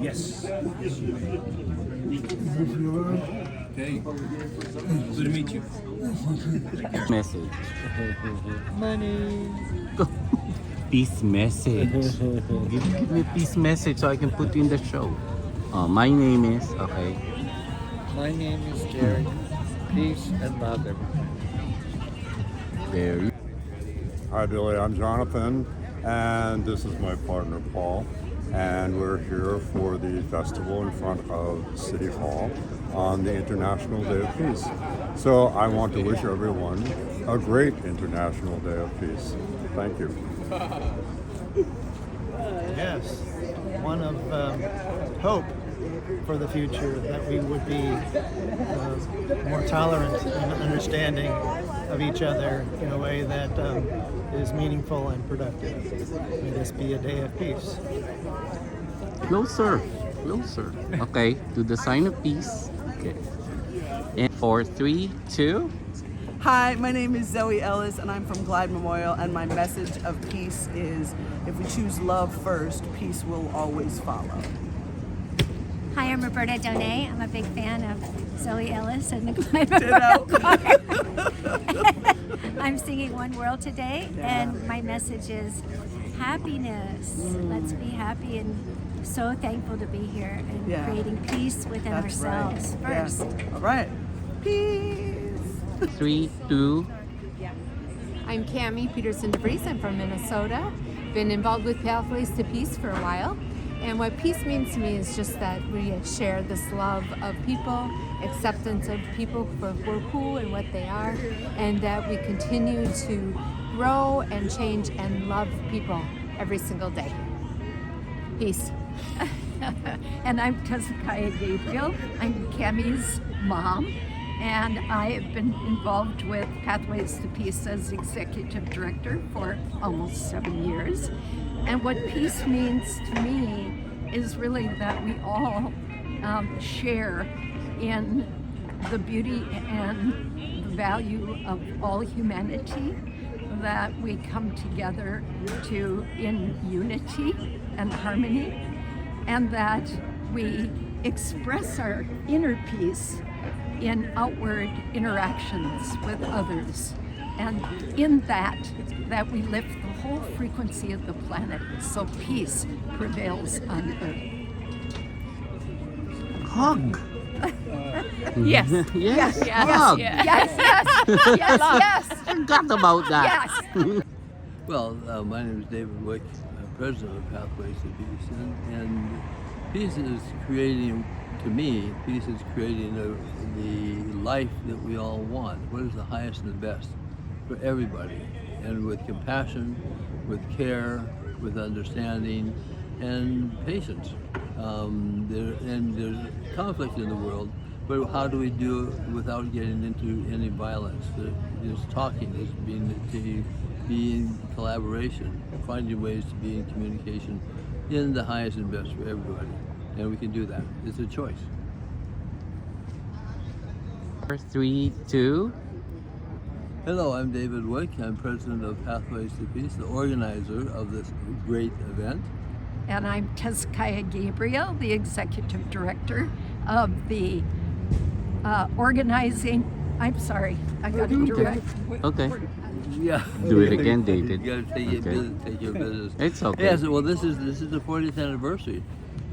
Yes. Okay. Good to meet you. Message. Money. Peace message. Give me a peace message so I can put you in the show. My name is, okay. My name is Jerry. Peace and love, everybody. Very. Hi Billy, I'm Jonathan, and this is my partner Paul, and we're here for the festival in front of City Hall on the International Day of Peace. So I want to wish everyone a great International Day of Peace. Thank you. Yes, one of hope for the future, that we would be more tolerant and understanding of each other in a way that is meaningful and productive. May this be a day of peace. Closer. Closer. Okay, to the sign of peace. Okay. And 4, 3, 2. Hi, my name is Zoe Ellis and I'm from Glide Memorial, and my message of peace is if we choose love first, peace will always follow. Hi, I'm Roberta Donay. I'm a big fan of Zoe Ellis and the Glide I'm singing One World today, and my message is happiness. Let's be happy, and so thankful to be here and creating peace within ourselves first. Yeah. All right. Peace. 3, 2. I'm Cammie Peterson DeVries. I'm from Minnesota. Been involved with Pathways to Peace for a while. And what peace means to me is just that we share this love of people, acceptance of people for who and what they are, and that we continue to grow and change and love people every single day. Peace. And I'm Hezekiah Gabriel. I'm Cammie's mom, and I have been involved with Pathways to Peace as executive director for almost 7 years. And what peace means to me is really that we all share in the beauty and the value of all humanity, that we come together in unity and harmony, and that we express our inner peace in outward interactions with others. And in that we lift the whole frequency of the planet, so peace prevails on earth. Hug. Yes. Yes. Yes. Hug. Yes. Yes. Yes. Yes. Forgot about that. Yes. Well, my name is David Wick, president of Pathways to Peace, and peace is creating, to me, peace is creating the life that we all want. What is the highest and the best for everybody, and with compassion, with care, with understanding, and patience. There's conflict in the world, but how do we do it without getting into any violence? There's talking, there's be in collaboration, finding ways to be in communication in the highest and best for everybody. And we can do that. It's a choice. 4, 3, 2. Hello, I'm David Wick. I'm president of Pathways to Peace, the organizer of this great event. And I'm Hezekiah Gabriel, the executive director of the organizing. I'm sorry, I got it direct. Okay. Yeah. Do it again, David. You gotta take your business. It's okay. Yes, well, this is the 40th anniversary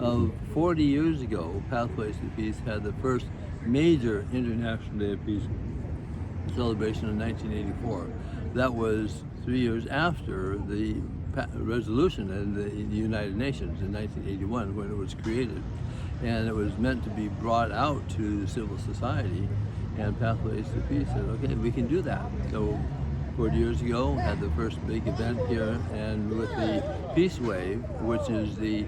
of 40 years ago. Pathways to Peace had the first major International Day of Peace celebration in 1984. That was 3 years after the resolution in the United Nations in 1981 when it was created, and it was meant to be brought out to the civil society. And Pathways to Peace said, okay, we can do that. So 40 years ago, had the first big event here, and with the Peace Wave, which is the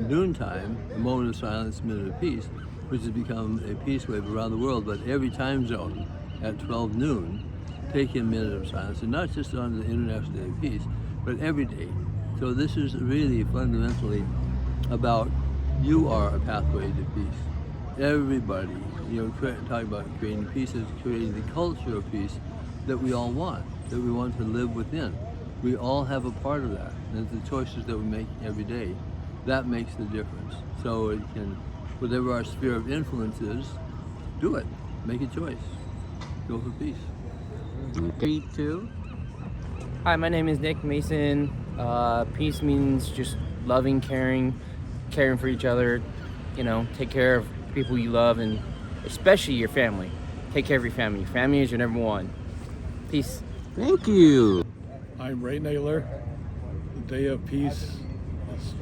noontime, a moment of silence, minute of peace, which has become a peace wave around the world, but every time zone at 12 noon, take a minute of silence, and not just on the International Day of Peace, but every day. So this is really fundamentally about, you are a pathway to peace. Everybody, talking about creating peace is creating the culture of peace that we all want, that we want to live within. We all have a part of that, and it's the choices that we make every day that makes the difference. So it can, whatever our sphere of influence is, do it. Make a choice. Go for peace. 3, 2. Hi, my name is Nick Mason. Peace means just loving, caring for each other. You know, take care of people you love, and especially your family. Take care of your family. Your family is your number one. Peace. Thank you. I'm Ray Naylor. The day of peace is,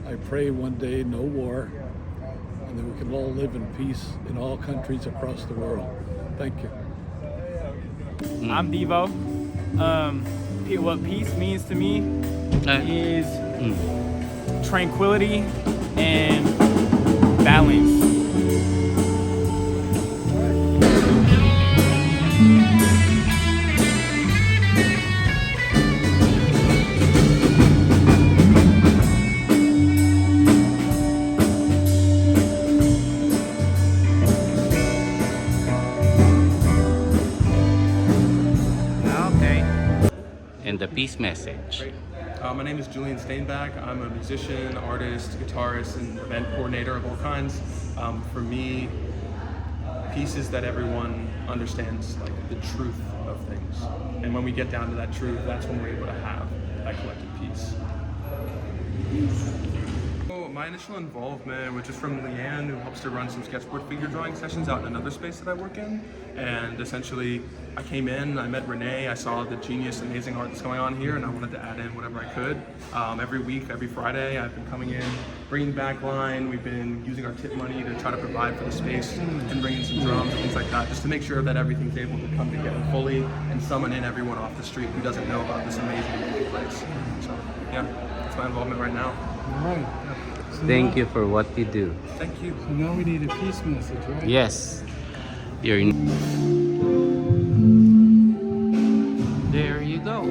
I pray one day no war, and that we can all live in peace in all countries across the world. Thank you. I'm Devo. What peace means to me is tranquility and balance. And the peace message. Great. My name is Julian Steinbach. I'm a musician, artist, guitarist, and event coordinator of all kinds. For me, peace is that everyone understands like the truth of things. And when we get down to that truth, that's when we're able to have that collective peace. My initial involvement was just from Leanne, who helps to run some sketchboard figure drawing sessions out in another space that I work in. And essentially, I came in, I met Renee, I saw the genius, amazing art that's going on here, and I wanted to add in whatever I could. Every week, every Friday, I've been coming in, bringing back line. We've been using our tip money to try to provide for the space and bring in some drums and things like that, just to make sure that everything's able to come together fully and summon in everyone off the street who doesn't know about this amazing place. So, yeah, that's my involvement right now. All right. So Thank you for what you do. Thank you. So now we need a peace message, right? Yes. You're there you go.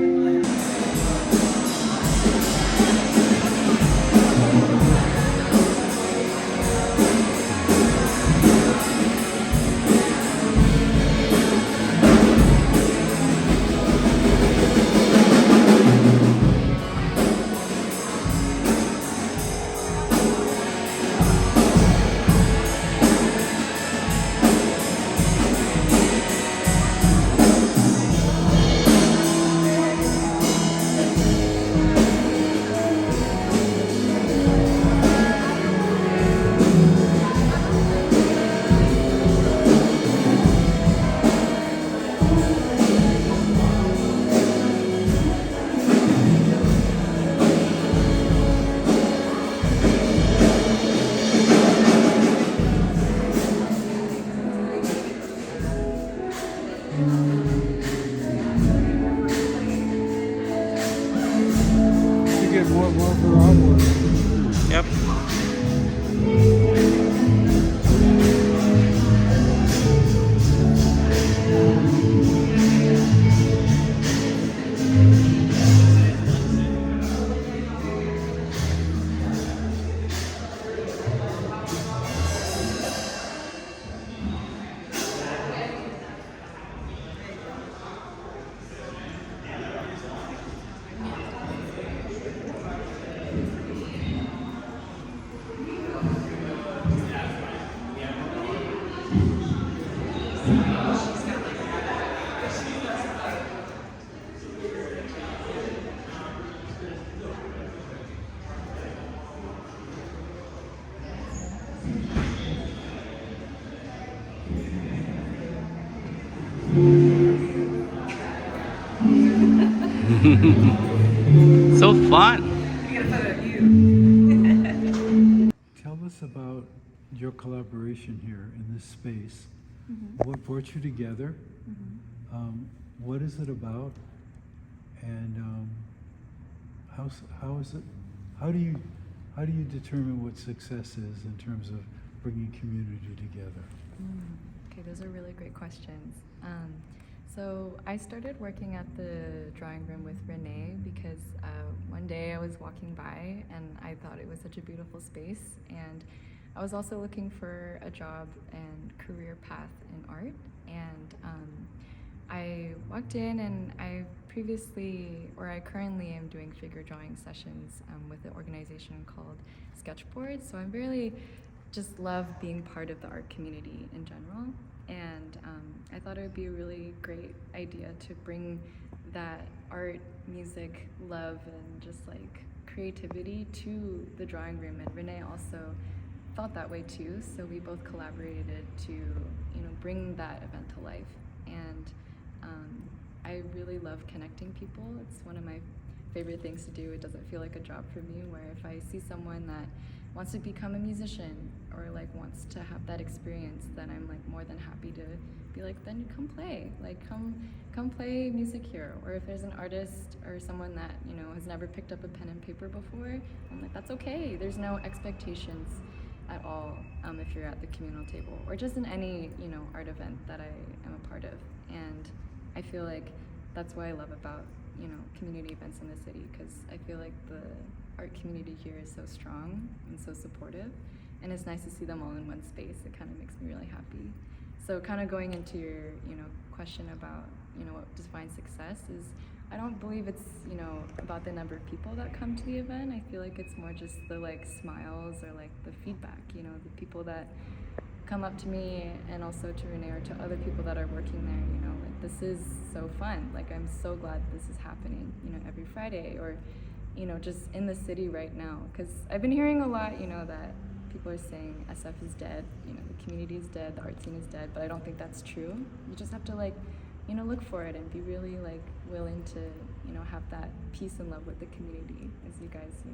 So fun. Tell us about your collaboration here in this space. What brought you together? What is it about? And how is it? How do you determine what success is in terms of bringing community together? Okay, those are really great questions. So I started working at the drawing room with Renee because one day I was walking by and I thought it was such a beautiful space, and I was also looking for a job and career path in art, and I walked in and I I currently am doing figure drawing sessions with an organization called Sketchboard. So I really just love being part of the art community in general. And I thought it would be a really great idea to bring that art, music, love, and just like creativity to the drawing room. And Renee also felt that way too. So we both collaborated to, bring that event to life. And I really love connecting people. It's one of my favorite things to do. It doesn't feel like a job for me, where if I see someone that wants to become a musician or like wants to have that experience, then I'm like more than happy to be like, then come play, like come play music here. Or if there's an artist or someone that has never picked up a pen and paper before, I'm like, that's okay. There's no expectations at all if you're at the communal table or just in any art event that I am a part of. And I feel like that's what I love about community events in the city, because I feel like the art community here is so strong and so supportive, and it's nice to see them all in one space. It kind of makes me really happy. So kind of going into your question about what defines success is, I don't believe it's about the number of people that come to the event. I feel like it's more just the like smiles or like the feedback, the people that come up to me and also to Renee or to other people that are working there, like this is so fun. Like I'm so glad this is happening, every Friday, or just in the city right now. Because I've been hearing a lot, that people are saying SF is dead, the community is dead, the art scene is dead, but I don't think that's true. You just have to like, look for it and be really like willing to, have that peace and love with the community, as you guys,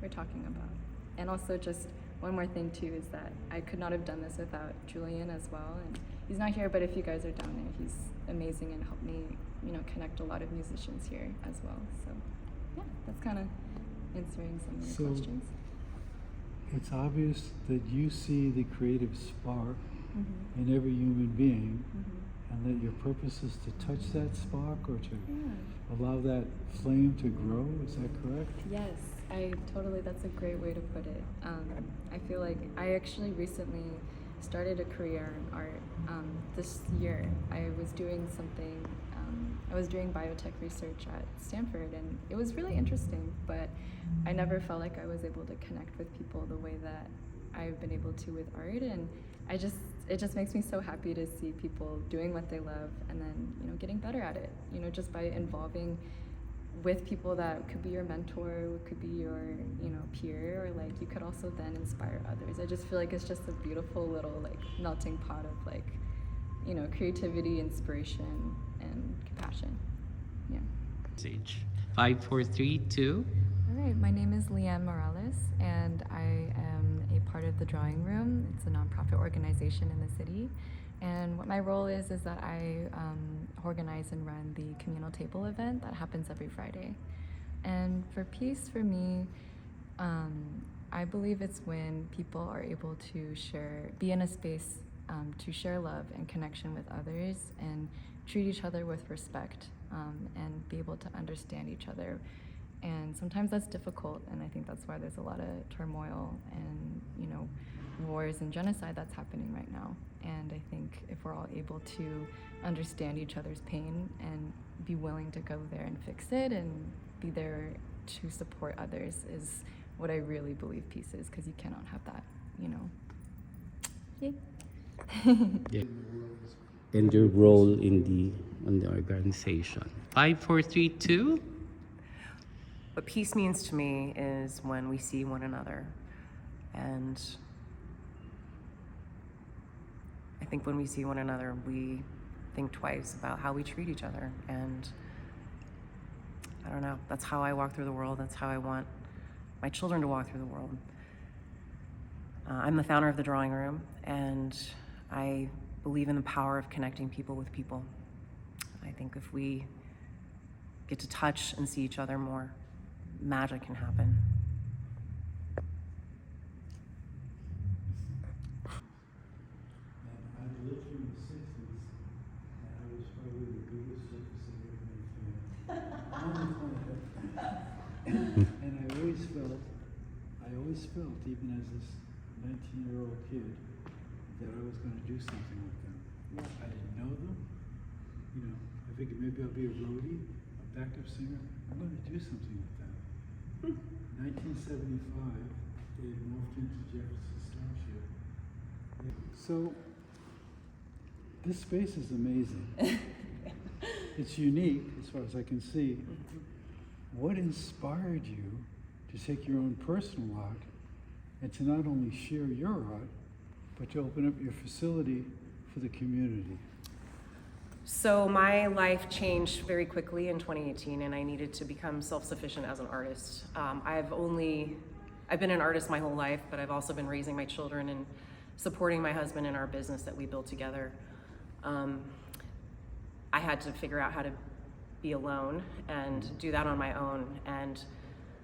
were talking about. And also just one more thing too is that I could not have done this without Julian as well. And he's not here, but if you guys are down there, he's amazing and helped me, connect a lot of musicians here as well. So yeah, that's kind of answering some of your questions. It's obvious that you see the creative spark in every human being, and that your purpose is to touch that spark or to allow that flame to grow. Is that correct? Yes, that's a great way to put it. I feel like I actually recently started a career in art this year. I was doing biotech research at Stanford, and it was really interesting, but I never felt like I was able to connect with people the way that I've been able to with art. And it just makes me so happy to see people doing what they love and then getting better at it, just by involving with people that could be your mentor, could be your peer, or like you could also then inspire others. I just feel like it's just a beautiful little like melting pot of like creativity, inspiration, and compassion. Yeah. 5, 4, 3, 2. All right, my name is Leanne Morales, and I am a part of the Drawing Room. It's a nonprofit organization in the city. And what my role is that I organize and run the communal table event that happens every Friday. And for peace, for me, I believe it's when people are able to be in a space to share love and connection with others and treat each other with respect, and be able to understand each other. And sometimes that's difficult, and I think that's why there's a lot of turmoil and wars and genocide that's happening right now. And I think if we're all able to understand each other's pain and be willing to go there and fix it and be there to support others is what I really believe peace is, because you cannot have that, Yay. Yeah. And your role in the organization. 5, 4, 3, 2. What peace means to me is when we see one another. And I think when we see one another, we think twice about how we treat each other. And I don't know, that's how I walk through the world. That's how I want my children to walk through the world. I'm the founder of the Drawing Room, and I believe in the power of connecting people with people. I think if we get to touch and see each other more, magic can happen. I lived through the 60s, and I was probably the biggest Circus of Everything fan on the planet. And I always felt, even as this 19-year-old kid, that I was going to do something with them. I didn't know them. I figured maybe I'll be a roadie, a backup singer. I'm going to do something with that. 1975, they morphed into Jefferson Starship. So, this space is amazing. It's unique as far as I can see. What inspired you to take your own personal art and to not only share your art, but to open up your facility for the community? So my life changed very quickly in 2018, and I needed to become self-sufficient as an artist. I've been an artist my whole life, but I've also been raising my children and supporting my husband in our business that we built together. I had to figure out how to be alone and do that on my own. And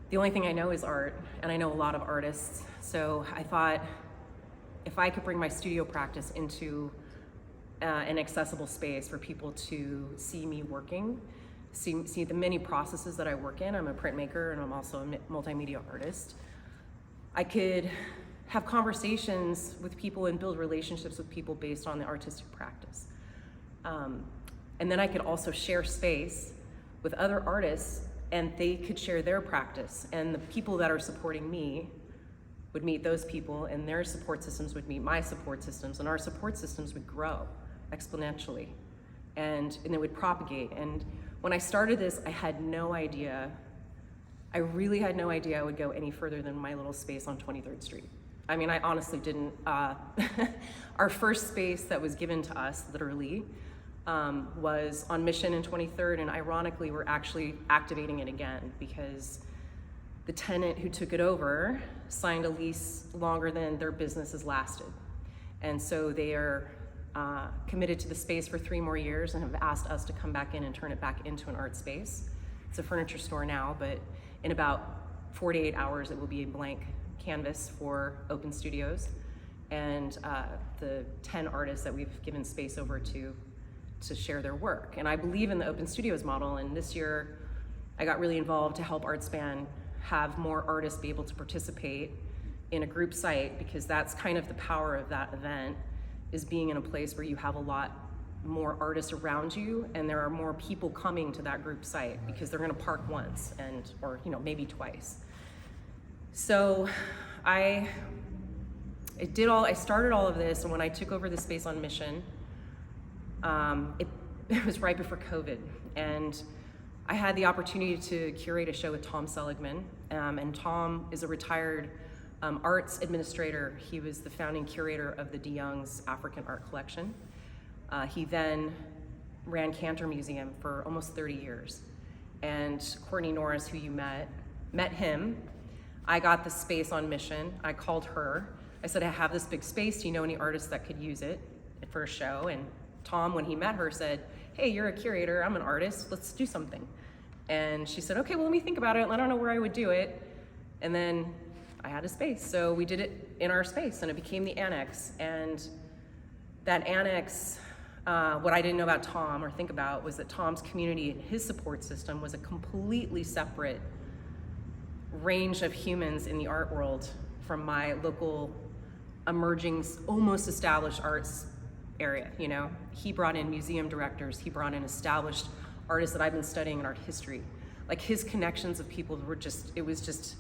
the only thing I know is art, and I know a lot of artists. So I thought if I could bring my studio practice into an accessible space for people to see me working, see the many processes that I work in. I'm a printmaker and I'm also a multimedia artist. I could have conversations with people and build relationships with people based on the artistic practice. And then I could also share space with other artists, and they could share their practice, and the people that are supporting me would meet those people, and their support systems would meet my support systems, and our support systems would grow exponentially, and it would propagate. And when I started this, I had no idea, I really had no idea I would go any further than my little space on 23rd Street. I mean, I honestly didn't. Our first space that was given to us, literally, was on Mission and 23rd, and ironically, we're actually activating it again because the tenant who took it over signed a lease longer than their business has lasted. And so they are committed to the space for 3 more years and have asked us to come back in and turn it back into an art space. It's a furniture store now, but in about 48 hours, it will be a blank canvas for open studios. And the 10 artists that we've given space over to share their work. And I believe in the open studios model, and this year I got really involved to help Artspan have more artists be able to participate in a group site, because that's kind of the power of that event, is being in a place where you have a lot more artists around you, and there are more people coming to that group site because they're gonna park once or maybe twice. So I started all of this, and when I took over the space on Mission, it was right before COVID, and I had the opportunity to curate a show with Tom Seligman, and Tom is a retired arts administrator. He was the founding curator of the DeYoung's African Art Collection. He then ran Cantor Museum for almost 30 years. And Courtney Norris, who you met him. I got the space on Mission. I called her. I said, I have this big space. Do you know any artists that could use it for a show? And Tom, when he met her, said, hey, you're a curator, I'm an artist, let's do something. And she said, okay, well, let me think about it. I don't know where I would do it. And then I had a space. So we did it in our space, and it became the annex. And that annex, what I didn't know about Tom or think about was that Tom's community and his support system was a completely separate range of humans in the art world from my local emerging, almost established arts area. He brought in museum directors, he brought in established artists that I've been studying in art history. Like, his connections of people it was just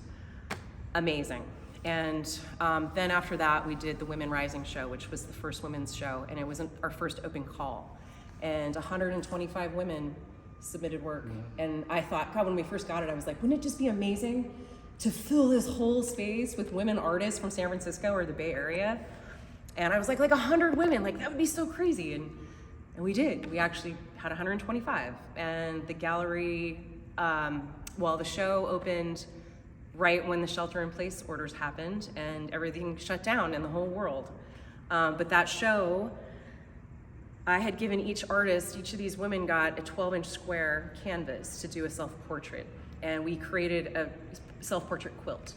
amazing. And then after that, we did the Women Rising show, which was the first women's show, and it was our first open call. And 125 women submitted work. And I thought, God, when we first got it, I was like, wouldn't it just be amazing to fill this whole space with women artists from San Francisco or the Bay Area? And I was like 100 women, that would be so crazy. And we did. We actually had 125. And the gallery, the show opened right when the shelter-in-place orders happened and everything shut down in the whole world. But that show, I had given each artist, each of these women got a 12-inch square canvas to do a self-portrait. And we created a self-portrait quilt.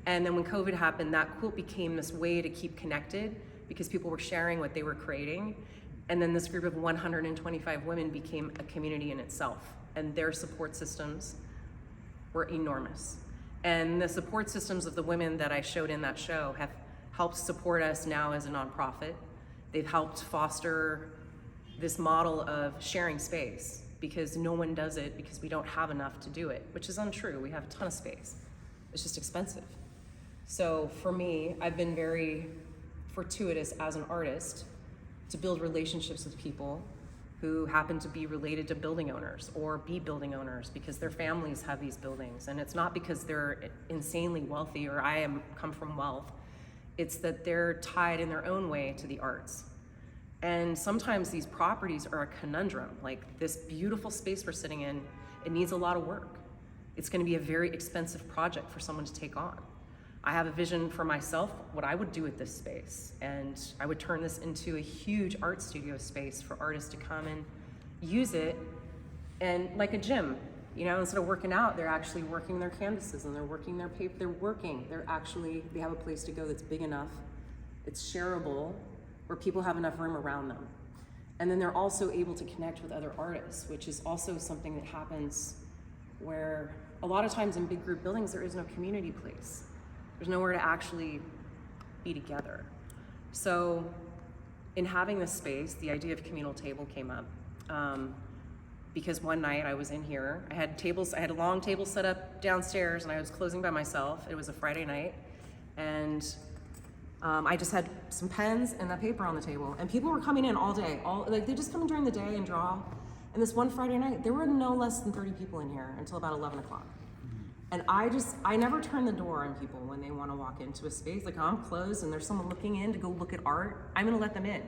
And then when COVID happened, that quilt became this way to keep connected because people were sharing what they were creating. And then this group of 125 women became a community in itself. And their support systems were enormous. And the support systems of the women that I showed in that show have helped support us now as a nonprofit. They've helped foster this model of sharing space. because no one does it because we don't have enough to do it, which is untrue. We have a ton of space. It's just expensive. So for me, I've been very fortuitous as an artist to build relationships with people who happen to be related to building owners or be building owners because their families have these buildings. And it's not because they're insanely wealthy or come from wealth. It's that they're tied in their own way to the arts. And sometimes these properties are a conundrum. Like this beautiful space we're sitting in, it needs a lot of work. It's gonna be a very expensive project for someone to take on. I have a vision for myself, what I would do with this space. And I would turn this into a huge art studio space for artists to come and use it. And like a gym, you know, instead of working out, they're actually working their canvases and they're working their paper, they have a place to go that's big enough, it's shareable, where people have enough room around them. And then they're also able to connect with other artists, which is also something that happens where a lot of times in big group buildings, there is no community place. There's nowhere to actually be together. So in having this space, the idea of communal table came up because one night I was in here, I had a long table set up downstairs and I was closing by myself. It was a Friday night and I just had some pens and a paper on the table and people were coming in all day, they just come in during the day and draw. And this one Friday night, there were no less than 30 people in here until about 11 o'clock. And I never turn the door on people when they want to walk into a space. Like I'm closed and there's someone looking in to go look at art, I'm gonna let them in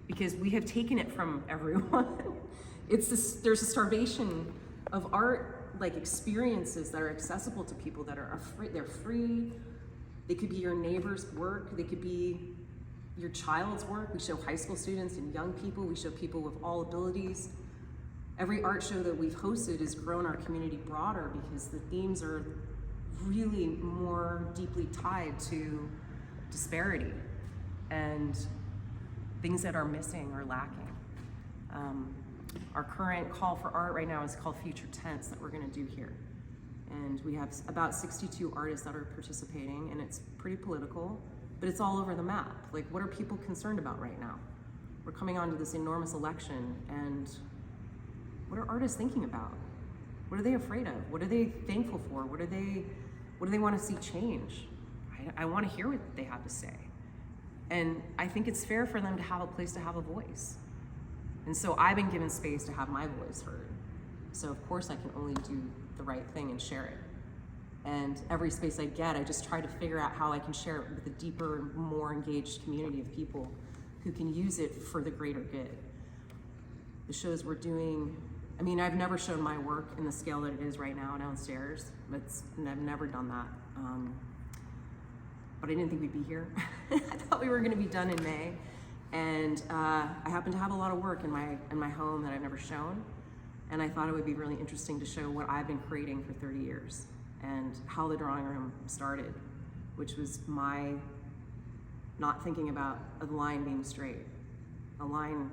because we have taken it from everyone. There's a starvation of art, like experiences that are accessible to people that are free, they're free. They could be your neighbor's work, they could be your child's work. We show high school students and young people, we show people with all abilities. Every art show that we've hosted has grown our community broader because the themes are really more deeply tied to disparity and things that are missing or lacking. Our current call for art right now is called Future Tense that we're gonna do here. And we have about 62 artists that are participating and it's pretty political, but it's all over the map. Like what are people concerned about right now? We're coming onto this enormous election and what are artists thinking about? What are they afraid of? What are they thankful for? What do they want to see change? I want to hear what they have to say. And I think it's fair for them to have a place to have a voice. And so I've been given space to have my voice heard. So of course I can only do the right thing and share it. And every space I get, I just try to figure out how I can share it with a deeper, more engaged community of people who can use it for the greater good. The shows we're doing, I mean, I've never shown my work in the scale that it is right now downstairs, but I've never done that. But I didn't think we'd be here. I thought we were gonna be done in May. And I happen to have a lot of work in my home that I've never shown. And I thought it would be really interesting to show what I've been creating for 30 years and how the drawing room started, which was my not thinking about a line being straight. A line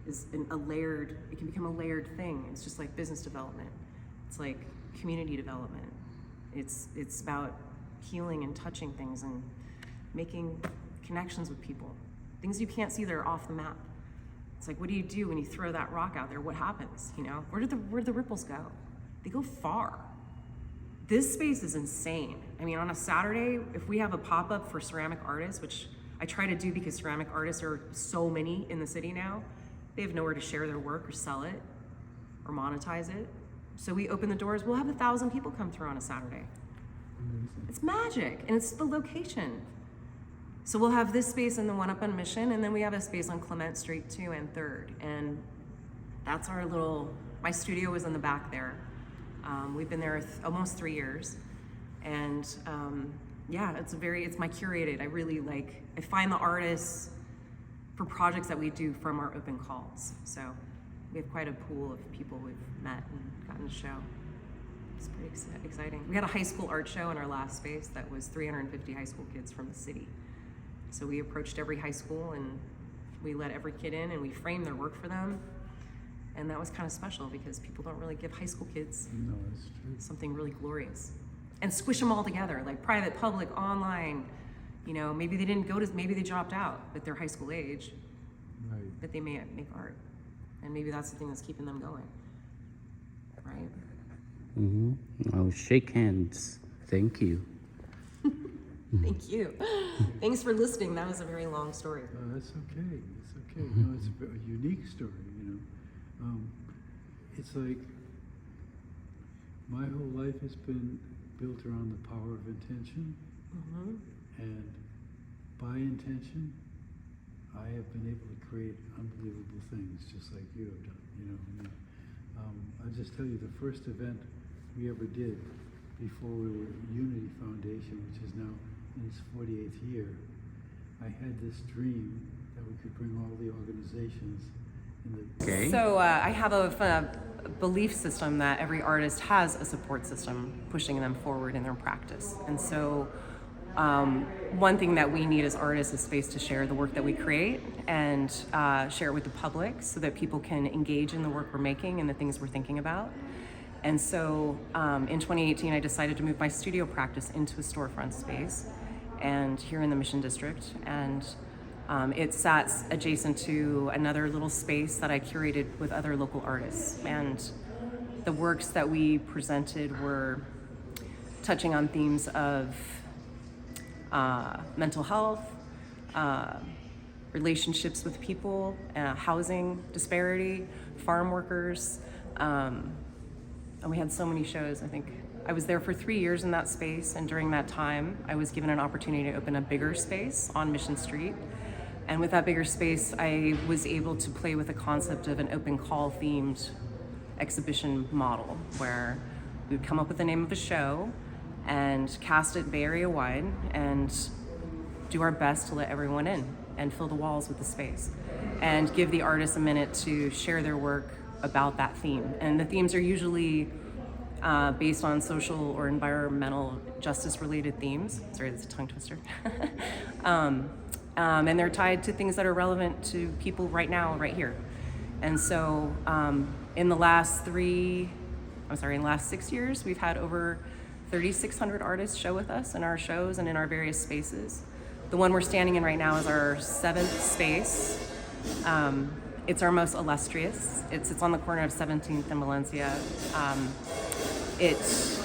is it can become a layered thing. It's just like business development. It's like community development. It's about healing and touching things and making connections with people. Things you can't see that are off the map. It's like, what do you do when you throw that rock out there? What happens, you know? Where do the ripples go? They go far. This space is insane. I mean, on a Saturday, if we have a pop-up for ceramic artists, which I try to do because ceramic artists are so many in the city now, they have nowhere to share their work or sell it or monetize it. So we open the doors, we'll have 1,000 people come through on a Saturday. It's magic, and it's the location. So we'll have this space and the one up on Mission, and then we have a space on Clement Street 2 and 3rd. And that's our my studio is in the back there. We've been there almost 3 years. And yeah, it's my curated. I find the artists for projects that we do from our open calls. So we have quite a pool of people we've met and gotten to show. It's pretty exciting. We had a high school art show in our last space that was 350 high school kids from the city. So we approached every high school and we let every kid in and we framed their work for them. And that was kind of special because people don't really give high school kids something really glorious. And squish them all together, like private, public, online. You know, maybe they didn't maybe they dropped out at their high school age, but they may make art. And maybe that's the thing that's keeping them going. right? Oh, shake hands. Thank you. Thank you. Thanks for listening. That was a very long story. That's okay. It's okay. No, it's a unique story, you know. It's like my whole life has been built around the power of intention. And by intention, I have been able to create unbelievable things, just like you have done, you know. I'll just tell you, the first event we ever did before we were Unity Foundation, which is now in its 48th year, I had this dream that we could bring all the organizations in the... Okay. So I have a belief system that every artist has a support system pushing them forward in their practice. And so one thing that we need as artists is space to share the work that we create and share it with the public so that people can engage in the work we're making and the things we're thinking about. And so in 2018, I decided to move my studio practice into a storefront space and here in the Mission District. And it sat adjacent to another little space that I curated with other local artists. And the works that we presented were touching on themes of mental health, relationships with people, housing disparity, farm workers, and we had so many shows. I think I was there for 3 years in that space, and during that time, I was given an opportunity to open a bigger space on Mission Street. And with that bigger space, I was able to play with the concept of an open call themed exhibition model, where we would come up with the name of a show and cast it Bay Area wide and do our best to let everyone in and fill the walls with the space and give the artists a minute to share their work about that theme. And the themes are usually based on social or environmental justice related themes. Sorry, that's a tongue twister. And they're tied to things that are relevant to people right now, right here. And so in the last 6 years, we've had over 3,600 artists show with us in our shows and in our various spaces. The one we're standing in right now is our 7th space. It's our most illustrious. It sits on the corner of 17th and Valencia. It's